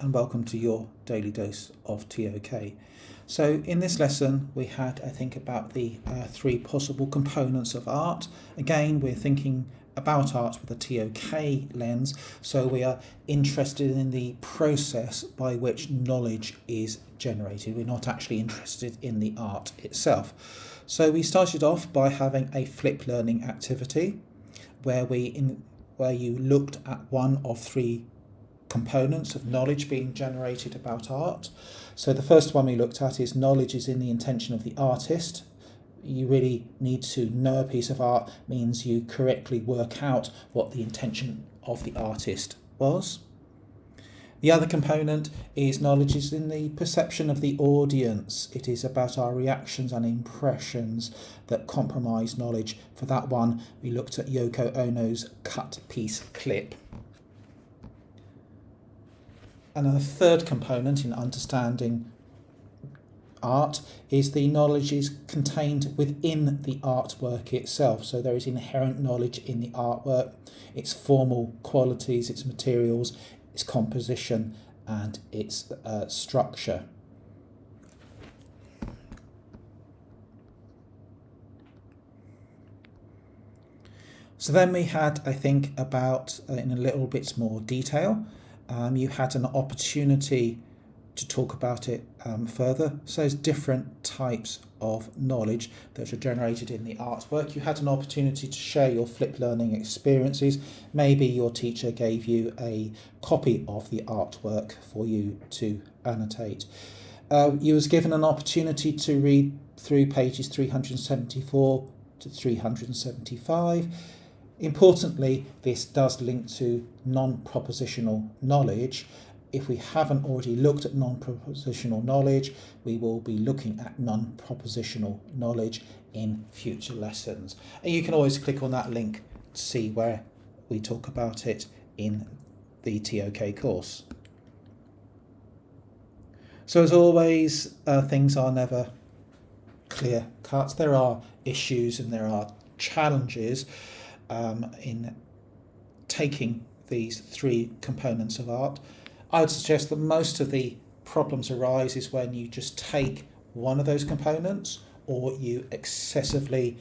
and welcome to your daily dose of TOK. So in this lesson we had, I think, about the three possible components of art. Again, we're thinking about art with a TOK lens, so we are interested in the process by which knowledge is generated. We're not actually interested in the art itself. So we started off by having a flip learning activity where you looked at one of three components of knowledge being generated about art. So the first one we looked at is knowledge is in the intention of the artist. You really need to know a piece of art means you correctly work out what the intention of the artist was. The other component is knowledge is in the perception of the audience. It is about our reactions and impressions that compromise knowledge. For that one, we looked at Yoko Ono's cut piece clip. And a third component in understanding art is the knowledge is contained within the artwork itself. So there is inherent knowledge in the artwork, its formal qualities, its materials, its composition and its structure. So then we had, I think, about in a little bit more detail, you had an opportunity to talk about it further. So there's different types of knowledge that are generated in the artwork. You had an opportunity to share your flip learning experiences. Maybe your teacher gave you a copy of the artwork for you to annotate. You was given an opportunity to read through pages 374 to 375. Importantly, this does link to non-propositional knowledge. If we haven't already looked at non-propositional knowledge, we will be looking at non-propositional knowledge in future lessons. And you can always click on that link to see where we talk about it in the TOK course. So as always, things are never clear cut. There are issues and there are challenges in taking these three components of art. I would suggest that most of the problems arise is when you just take one of those components or you excessively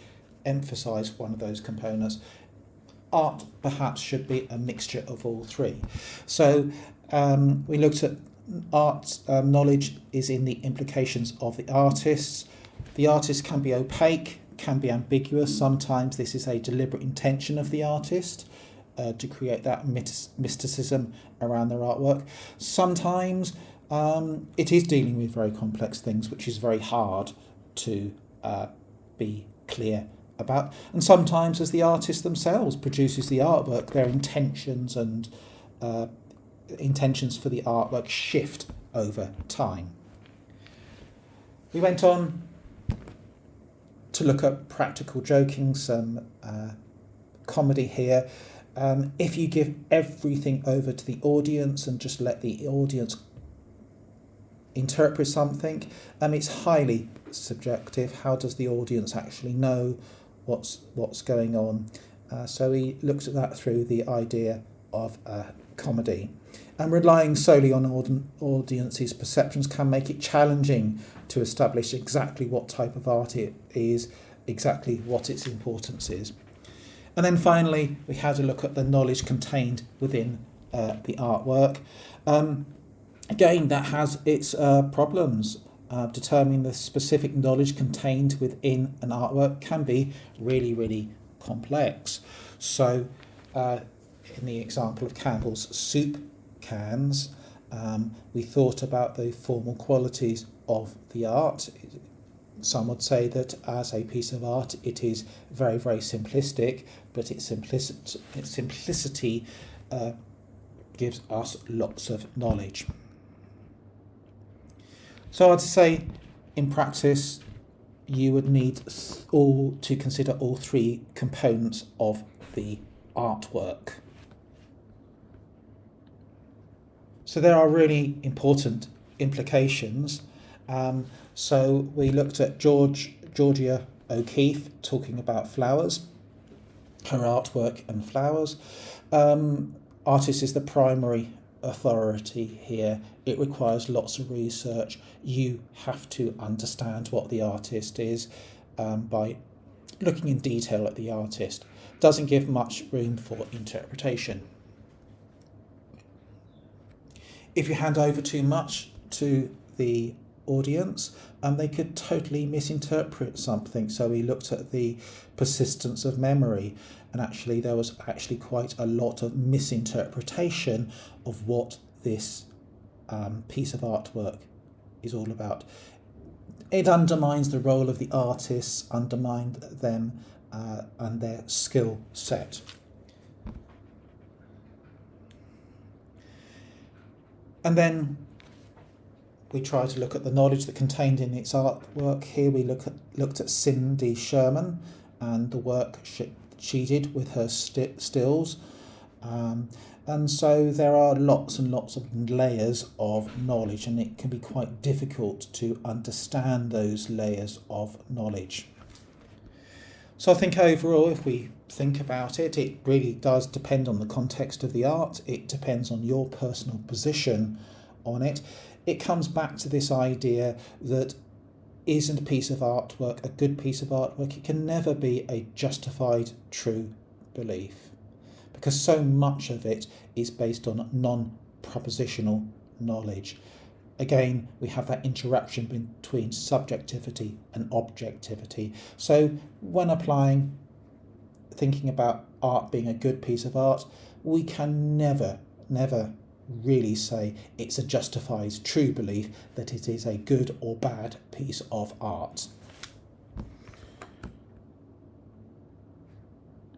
emphasize one of those components. Art perhaps should be a mixture of all three. So we looked at art knowledge is in the implications of the artists. The artist can be opaque, can be ambiguous. Sometimes this is a deliberate intention of the artist to create that mysticism around their artwork. Sometimes it is dealing with very complex things, which is very hard to be clear about. And sometimes as the artist themselves produces the artwork, their intentions and intentions for the artwork shift over time. We went on to look at practical joking, some comedy here. If you give everything over to the audience and just let the audience interpret something, it's highly subjective. How does the audience actually know what's going on? So we looked at that through the idea of comedy. And relying solely on audience's perceptions can make it challenging to establish exactly what type of art it is, exactly what its importance is. And then finally, we had a look at the knowledge contained within the artwork. Again, that has its problems. Determining the specific knowledge contained within an artwork can be really, really complex. So in the example of Campbell's soup cans, we thought about the formal qualities of the art. Some would say that as a piece of art it is very, very simplistic, but its simplicity gives us lots of knowledge. So I'd say in practice you would need to consider all three components of the artwork. So there are really important implications. So we looked at Georgia O'Keeffe talking about flowers, her artwork and flowers. Artist is the primary authority here. It requires lots of research. You have to understand what the artist is by looking in detail at the artist. Doesn't give much room for interpretation. If you hand over too much to the audience, they could totally misinterpret something. So we looked at the persistence of memory, and actually there was actually quite a lot of misinterpretation of what this piece of artwork is all about. It undermines the role of the artists, undermined them and their skill set. And then we try to look at the knowledge that contained in its artwork. Here we looked at Cindy Sherman and the work she did with her stills. And so there are lots and lots of layers of knowledge, and it can be quite difficult to understand those layers of knowledge. So I think overall, if we think about it, it really does depend on the context of the art. It depends on your personal position on it. It comes back to this idea that isn't a piece of artwork a good piece of artwork? It can never be a justified true belief, because so much of it is based on non-propositional knowledge. Again, we have that interaction between subjectivity and objectivity. So when thinking about art being a good piece of art, we can never really say it's a justified true belief that it is a good or bad piece of art.